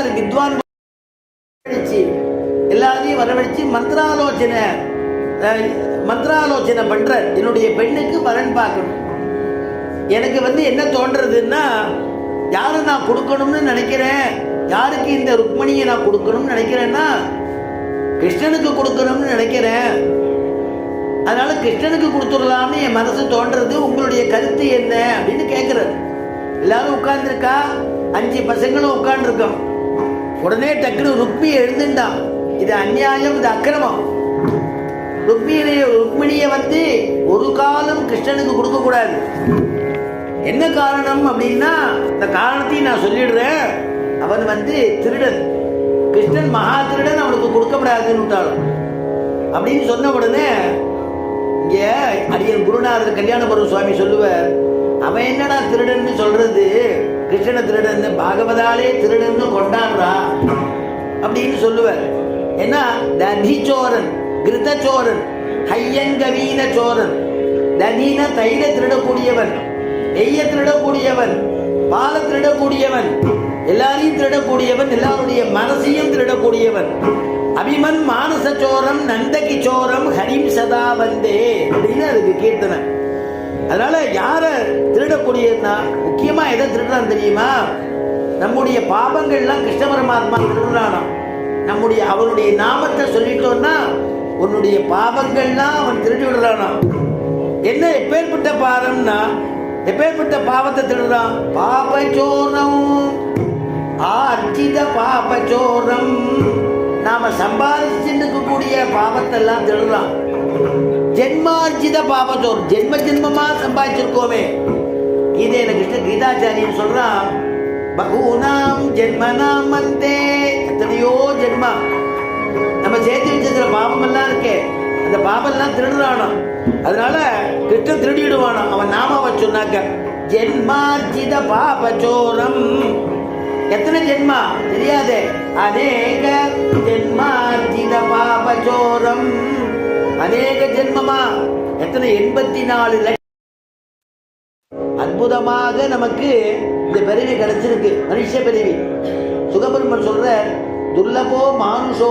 சொல்றாரு, வித்வான் எல்லாரையும் வரவழைச்சு மந்திராலோசனை பண்ற. என்னுடைய பெண்ணுக்கு வரன் பார்க்கணும். எனக்கு என்ன தோன்றதுன்னா, யாரு நான் கொடுக்கணும்னு நினைக்கிறேன், யாருக்கு இந்த ருக்மணியை நான் கொடுக்கணும்னு நினைக்கிறேன்னா கிருஷ்ணனுக்கு கொடுக்கணும்னு நினைக்கிறேன். அதனால கிருஷ்ணனுக்கு கொடுத்துடலாம்னு என் மனசு தோன்றது. உங்களுடைய கருத்து என்ன அப்படின்னு கேட்கறது. எல்லாரும் உட்கார்ந்துருக்கா, 5 பசங்களும் உட்கார்ந்துருக்கோம். உடனே டக்குனு ருக்மியை எழுந்துட்டான். இது அநியாயம், இது அக்கிரமம். ருக்மிணியை ஒரு காலம் கிருஷ்ணனுக்கு கொடுக்க கூடாது. என்ன காரணம் அப்படின்னா, இந்த காரணத்தையும் நான் சொல்லிடுறேன். அவன் திருடன், கிருஷ்ணன் மகா திருடன், அவனுக்கு கொடுக்கப்படாதுன்னு விட்டாலும் அப்படின்னு சொன்ன உடனே இங்க அடியன் குருநாதர் கல்யாணபுரம் சுவாமி சொல்லுவார், அவன் என்னடா திருடன்னு சொல்றது, கிருஷ்ண திருடன் பாகவதாலே திருடன்னு கொண்டாடுறா அப்படின்னு சொல்லுவார். ஏன்னா ததிச்சோரன், கிருதச்சோரன், ஹையங்கவீன சோரன். ததீன தைல திருடக்கூடியவன், நெய்ய திருடக்கூடியவன், பால திருடக்கூடியவன், எல்லாரையும் திருடக்கூடியவன், எல்லாருடைய மனசையும் திருடக்கூடியவன். அபிமன் மானச சோரம் நந்தகி சோரம் ஹரிம் சதா வந்தே அப்படின்னு அதுக்கு கீர்த்தனை. அதனால யார திருடக்கூடியதுன்னா, முக்கியமா எதை திருடுறான் தெரியுமா? நம்முடைய பாபங்கள்லாம் கிருஷ்ண பரமாத்மா திருடுறானா. அவனுடைய நாமத்தை சொல்லிட்டோம்னா உன்னுடைய பாவங்கள்லாம் அவன் திருடி விடுறானா. என்ன எப்பேற்பட்ட பாவம்னா, எப்பேற்பட்ட பாவத்தை திருடுறான்? பாபச்சோரம், ஆர்ஜித பாபச்சோரம். நாம சம்பாதிச்சுட்டு கூடிய பாவத்தெல்லாம் திருடுறான். ஜென்மார்ஜித பாபச்சோரம், ஜென்ம ஜென்மமா சம்பாதிச்சிருக்கோமே. கீதையில கிருஷ்ண கீதாச்சாரியன் சொல்றான், பகூனாம் ஜென்மனாம் மந்தே. எத்தனையோ ஜென்மா நம்ம சேர்த்து வச்சதுல பாபம் எல்லாம் இருக்கே, அந்த பாபம் எல்லாம் திருடுறானா. அதனால கிருஷ்ணன் திருடிடுவானா. அவன் நாமாவை சொன்னாக்க ஜென்மார்ஜித பாபச்சோரம். எத்தனை ஜென்மா தெரியாதே, அநேக ஜென்மார்ஜித பாபச்சோரம். அநேக ஜென்மமா, எத்தனை 84 லட்சம். அற்புதமாக நமக்கு இந்த பிறவி கிடைச்சிருக்கு, மனுஷ பிறவி. சுகபிரம்மன் சொல்ற, துர்லபோ மானுஷோ